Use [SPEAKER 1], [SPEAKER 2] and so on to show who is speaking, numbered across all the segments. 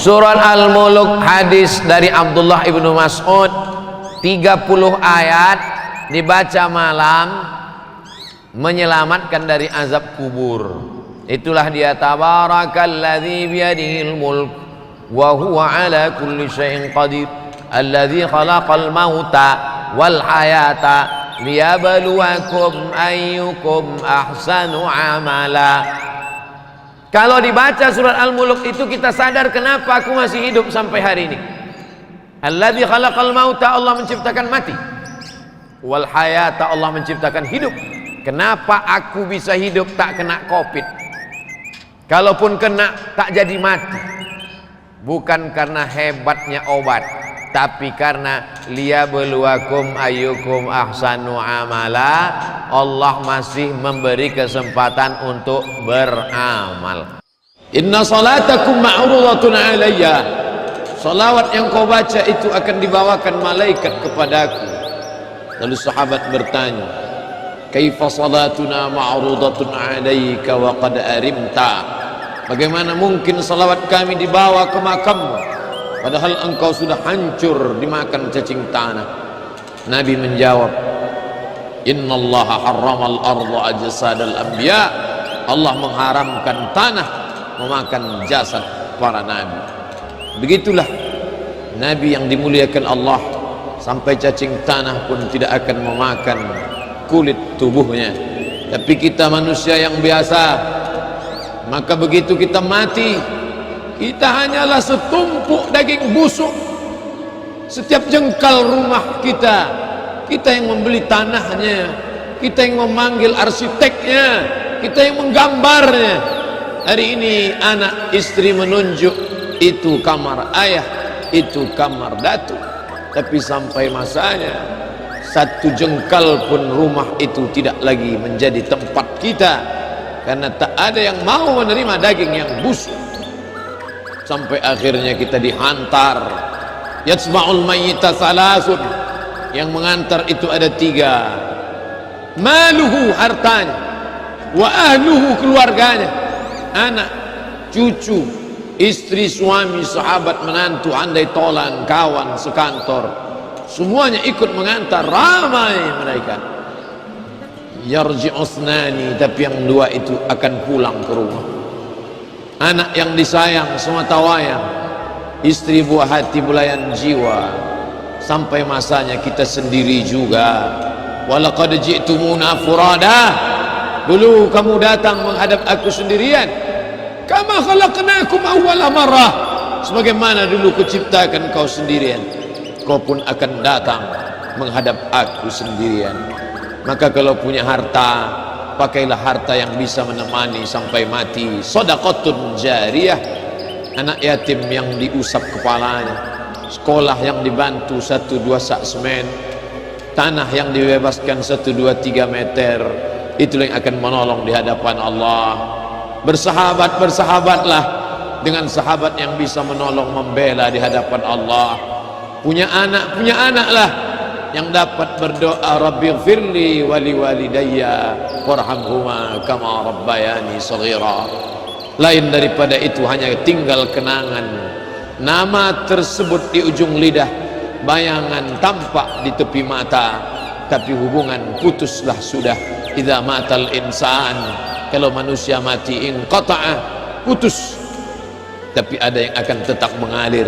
[SPEAKER 1] Surat Al-Mulk, hadis dari Abdullah ibnu Mas'ud, 30 ayat dibaca malam menyelamatkan dari azab kubur. Itulah dia, tabarakalladzi biyadihil mulk wa huwa ala kulli syai'in qadir alladzi khalaqal mauta wal hayata liyabluwakum ayyukum ahsanu amala. Kalau dibaca surat Al-Mulk itu kita sadar kenapa aku masih hidup sampai hari ini. Alladzi khalaqal mauta, Allah menciptakan mati. Wal hayata, Allah menciptakan hidup. Kenapa aku bisa hidup tak kena Covid? Kalaupun kena tak jadi mati. Bukan karena hebatnya obat, tapi karena liyabluwakum ayyukum ahsanu amala. Allah masih memberi kesempatan untuk beramal. Inna salatakum ma'rudatun alayya. Salawat yang kau baca itu akan dibawakan malaikat kepadaku. Lalu sahabat bertanya, kaifa salatuna ma'rudatun alayka wa qad arimta? Bagaimana mungkin salawat kami dibawa ke makammu padahal engkau sudah hancur dimakan cacing tanah? Nabi menjawab, innallaha harramal arda ajsadal anbiya. Allah mengharamkan tanah memakan jasad para nabi. Begitulah nabi yang dimuliakan Allah, sampai cacing tanah pun tidak akan memakan kulit tubuhnya. Tapi kita manusia yang biasa, maka begitu kita mati, kita hanyalah setumpuk daging busuk. Setiap jengkal rumah kita yang membeli tanahnya, kita yang memanggil arsiteknya, kita yang menggambarnya. Hari ini anak istri menunjuk, itu kamar ayah, itu kamar datuk. Tapi sampai masanya, satu jengkal pun rumah itu tidak lagi menjadi tempat kita, karena tak ada yang mau menerima daging yang busuk. Sampai akhirnya kita dihantar. Yatsma'ul mayyita salasun, yang mengantar itu ada 3. Maluhu, hartanya, wa ahluhu, keluarganya, anak, cucu, istri, suami, sahabat, menantu, andai tolan, kawan sekantor, semuanya ikut mengantar. Ramai mereka. Yarji'usnani, tapi yang 2 itu akan pulang ke rumah. Anak yang disayang semata wayang, istri buah hati belayan jiwa. Sampai masanya kita sendiri juga. Walaqad ji'tumuna furada, dulu kamu datang menghadap aku sendirian. Kama khalaqnakum awwala marrah, sebagaimana dulu kuciptakan kau sendirian, kau pun akan datang menghadap aku sendirian. Maka kalau punya harta, pakailah harta yang bisa menemani sampai mati. Shadaqatun jariyah, anak yatim yang diusap kepalanya, sekolah yang dibantu 1-2 sak semen, tanah yang dibebaskan 1-2-3 meter. Itulah yang akan menolong di hadapan Allah. Bersahabatlah dengan sahabat yang bisa menolong, membela di hadapan Allah. Punya anaklah yang dapat berdoa, Rabbighfirli wali walidayya warhamhuma kama rabbayani shaghira. Lain daripada itu hanya tinggal kenangan. Nama tersebut di ujung lidah, bayangan tampak di tepi mata, tapi hubungan putuslah sudah. Idza matal insan, kalau manusia mati, inqata'a, putus. Tapi ada yang akan tetap mengalir.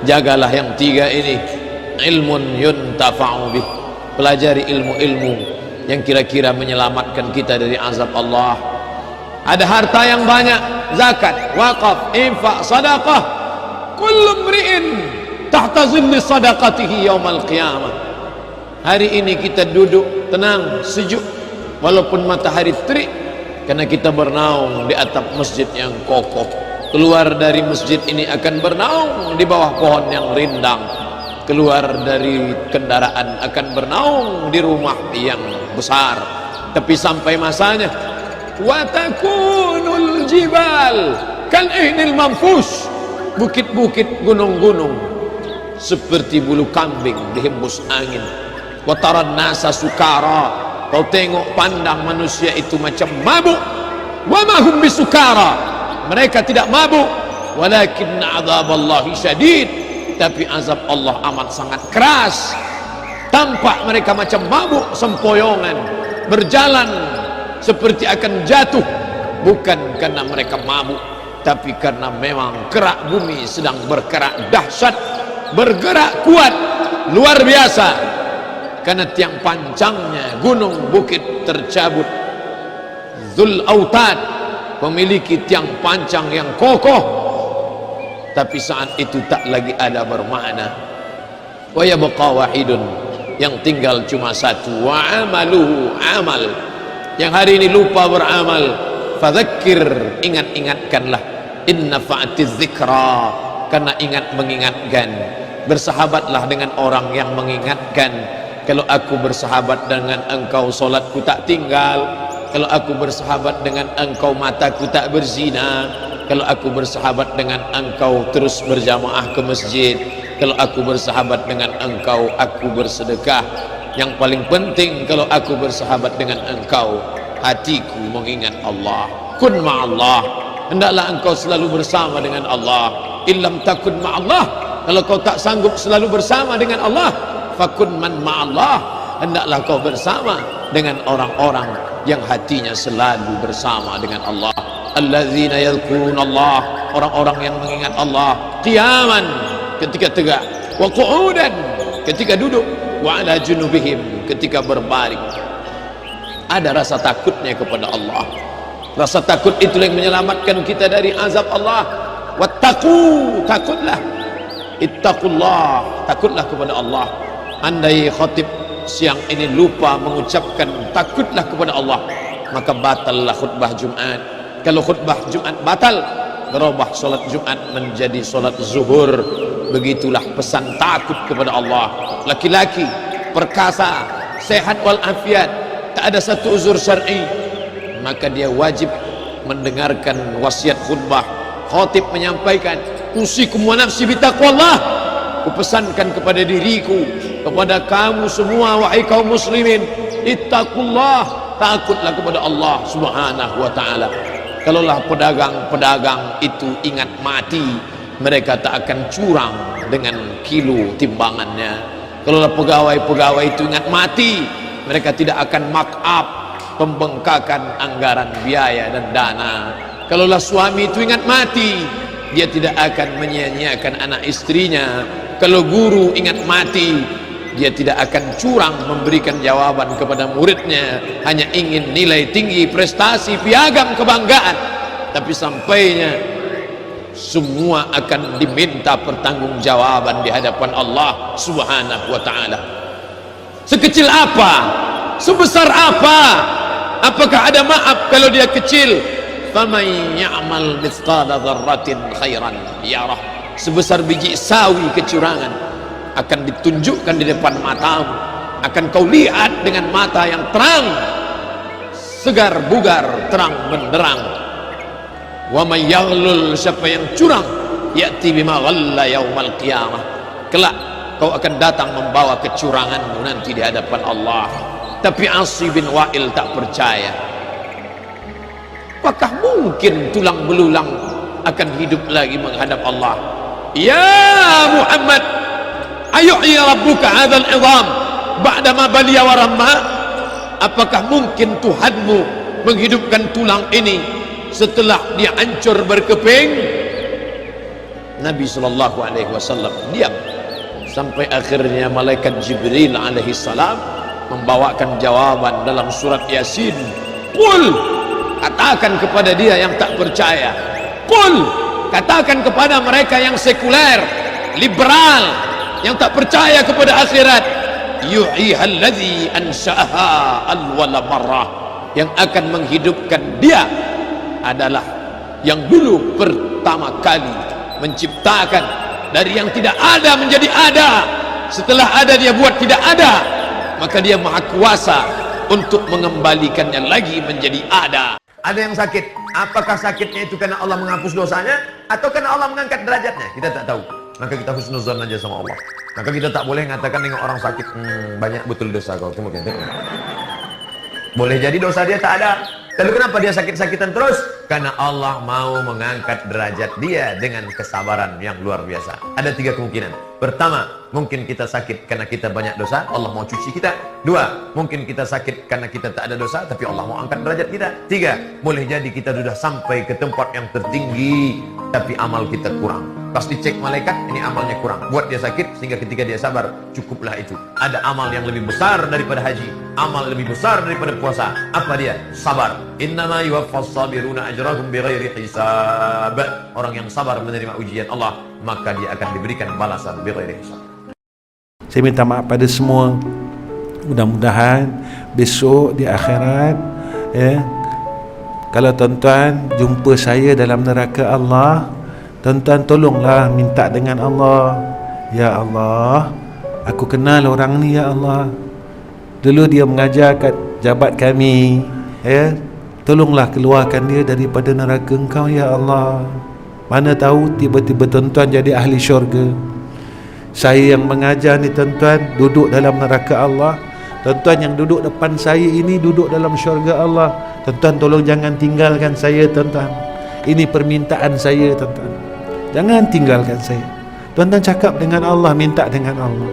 [SPEAKER 1] Jagalah yang 3 ini. Ilmun yuntafa'u bih, pelajari ilmu-ilmu yang kira-kira menyelamatkan kita dari azab Allah. Ada harta yang banyak, zakat, wakaf, infak, sadaqah, kullu mri'in tahta zilli sadaqatihi yaumal qiyamah. Hari ini kita duduk tenang, sejuk, walaupun matahari terik, karena kita bernaung di atap masjid yang kokoh. Keluar dari masjid ini akan bernaung di bawah pohon yang rindang. Keluar dari kendaraan akan bernaung di rumah yang besar. Tapi sampai masanya, wa takunul jibal kal ihnil manfush, bukit-bukit, gunung-gunung seperti bulu kambing dihembus angin. Wa taran nasa sukara, kau tengok pandang manusia itu macam mabuk. Wa ma hum bisukara, mereka tidak mabuk,
[SPEAKER 2] walakin azaballahi syadid, tapi azab Allah amat sangat keras. Tampak mereka macam mabuk sempoyongan, berjalan seperti akan jatuh, bukan karena mereka mabuk, tapi karena memang kerak bumi sedang bergerak dahsyat, bergerak kuat, luar biasa. Karena tiang pancangnya gunung bukit tercabut, Dzul Autad memiliki tiang pancang yang kokoh, tapi saat itu tak lagi ada bermakna. Wa yabqa wahidun, yang tinggal cuma satu, wa amaluhu amal, yang hari ini lupa beramal. Fadzakir, ingat-ingatkanlah, inna fa'atiz zikra, karena ingat mengingatkan. Bersahabatlah dengan orang yang mengingatkan. Kalau aku bersahabat dengan engkau, solatku tak tinggal. Kalau aku bersahabat dengan engkau, mataku tak berzina. Kalau aku bersahabat dengan engkau, terus berjamaah ke masjid. Kalau aku bersahabat dengan engkau, aku bersedekah. Yang paling penting, kalau aku bersahabat dengan engkau, hatiku mengingat Allah. Kun ma'allah, hendaklah engkau selalu bersama dengan Allah. Illam takun ma'allah, kalau kau tak sanggup selalu bersama dengan Allah, fakun man ma'allah, hendaklah kau bersama dengan orang-orang yang hatinya selalu bersama dengan Allah. Alladzina yadhkurunallah, orang-orang yang mengingat Allah qiyaman, ketika tegak, wa qu'udan, ketika duduk, wa ala junubihim, ketika berbaring. Ada rasa takutnya kepada Allah. Rasa takut itulah yang menyelamatkan kita dari azab Allah. Wattaqu, takutlah. Ittaqullah, takutlah kepada Allah. Andai khatib siang ini lupa mengucapkan takutlah kepada Allah, maka batallah khutbah Jumat. Kalau khutbah Jumat batal, berubah solat Jumat menjadi solat zuhur. Begitulah pesan takut kepada Allah. Laki-laki perkasa, sehat walafiat, tak ada satu uzur syar'i, maka dia wajib mendengarkan wasiat khutbah. Khatib menyampaikan, usikum wa nafsi bitaqwallah, kupesankan kepada diriku, kepada kamu semua wahai kaum muslimin, ittaqullah, takutlah kepada Allah subhanahu wa ta'ala. Kalaulah pedagang-pedagang itu ingat mati, mereka tak akan curang dengan kilo timbangannya. Kalaulah pegawai-pegawai itu ingat mati, mereka tidak akan mark up pembengkakan anggaran biaya dan dana. Kalaulah suami itu ingat mati, dia tidak akan menyia-nyiakan anak istrinya. Kalau guru ingat mati, dia tidak akan curang memberikan jawaban kepada muridnya, hanya ingin nilai tinggi, prestasi, piagam, kebanggaan. Tapi sampainya semua akan diminta pertanggungjawaban di hadapan Allah subhanahu wa ta'ala. Sekecil apa, sebesar apa, apakah ada maaf kalau dia kecil? Faman ya'mal mithqala dzarratin khairan yarah, sebesar biji sawi kecurangan akan ditunjukkan di depan matamu, akan kau lihat dengan mata yang terang, segar bugar, terang benderang. Wa may yaghlul, siapa yang curang, ya'ti bima ghalla yaumal qiyamah, kelak kau akan datang membawa kecuranganmu nanti di hadapan Allah. Tapi Asi bin Wa'il tak percaya. Apakah mungkin tulang belulang akan hidup lagi menghadap Allah? Ya Muhammad, ayuhyi rabbuka hadzal idham ba'dama baliya wa ramma, apakah mungkin Tuhanmu menghidupkan tulang ini setelah dia hancur berkeping? Nabi SAW diam sampai akhirnya malaikat Jibril alaihi salam membawakan jawaban dalam surat Yasin. Qul, katakan kepada dia yang tak percaya, qul, katakan kepada mereka yang sekuler, liberal, yang tak percaya kepada akhirat, yuhyiha alladzi ansha'aha awwala marrah, yang akan menghidupkan dia adalah yang dulu pertama kali menciptakan dari yang tidak ada menjadi ada. Setelah ada dia buat tidak ada, maka dia maha kuasa untuk mengembalikannya lagi menjadi ada. Ada yang sakit, apakah sakitnya itu karena Allah menghapus dosanya atau karena Allah mengangkat derajatnya? Kita tak tahu. Maka kita husnuzan aja sama Allah. Maka kita tak boleh mengatakan dengan orang sakit, banyak betul dosa kau. Tengok. Boleh jadi dosa dia tak ada. Lalu kenapa dia sakit-sakitan terus?
[SPEAKER 1] Karena Allah mau mengangkat derajat dia dengan kesabaran yang luar biasa. Ada 3 kemungkinan. Pertama, mungkin kita sakit karena kita banyak dosa, Allah mau cuci kita. 2, mungkin kita sakit karena kita tak ada dosa, tapi Allah mau angkat derajat kita. 3, boleh jadi kita sudah sampai ke tempat yang tertinggi, tapi amal kita kurang. Pas dicek malaikat, ini amalnya kurang. Buat dia sakit, sehingga ketika dia sabar, cukuplah itu. Ada amal yang lebih besar daripada haji, amal lebih besar daripada puasa. Apa dia? Sabar. Innama yuwaffas sabiruna ajrahum bighairi hisab. Orang yang sabar menerima ujian Allah, maka dia akan diberikan balasan bighairi hisab.
[SPEAKER 3] Saya minta maaf pada semua. Mudah-mudahan besok di akhirat, kalau tuan-tuan jumpa saya dalam neraka Allah, tuan-tuan tolonglah minta dengan Allah, ya Allah, aku kenal orang ni ya Allah. Dulu dia mengajar kat jabat kami, tolonglah keluarkan dia daripada neraka Engkau ya Allah. Mana tahu tiba-tiba tuan-tuan jadi ahli syurga. Saya yang mengajar ni tuan-tuan duduk dalam neraka Allah. Tuan-tuan yang duduk depan saya ini duduk dalam syurga Allah. Tuan-tuan tolong jangan tinggalkan saya tuan-tuan. Ini permintaan saya tuan-tuan. Jangan tinggalkan saya. Tuan-tuan cakap dengan Allah, minta dengan Allah.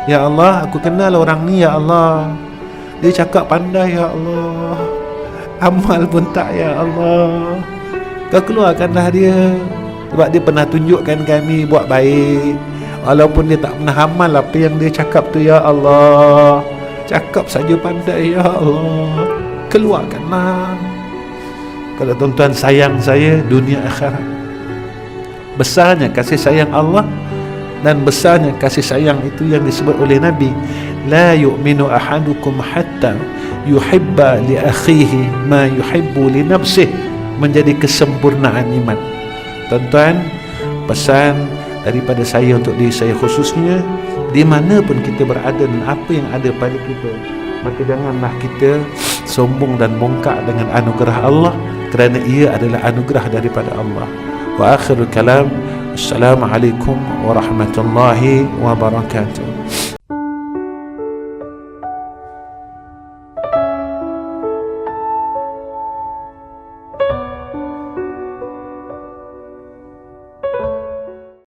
[SPEAKER 3] Ya Allah, aku kenal orang ni ya Allah. Dia cakap pandai ya Allah. Amal pun tak ya Allah. Kau keluarkanlah dia. Sebab dia pernah tunjukkan kami buat baik. Walaupun dia tak pernah amal apa yang dia cakap tu ya Allah. Cakap saja pandai ya Allah. Keluarkanlah. Kalau tuan-tuan sayang saya dunia akhirat, besarnya kasih sayang Allah dan besarnya kasih sayang itu yang disebut oleh Nabi, la yu'minu ahadukum hatta yuhibba li akhihi ma yuhibbu li nafsihi, menjadi kesempurnaan iman. Tuan-tuan, pesan daripada saya untuk diri saya khususnya, di mana pun kita berada dan apa yang ada pada kita, maka janganlah kita sombong dan bongkak dengan anugerah Allah, kerana ia adalah anugerah daripada Allah. Wa akhirul kalam, assalamualaikum warahmatullahi wabarakatuh.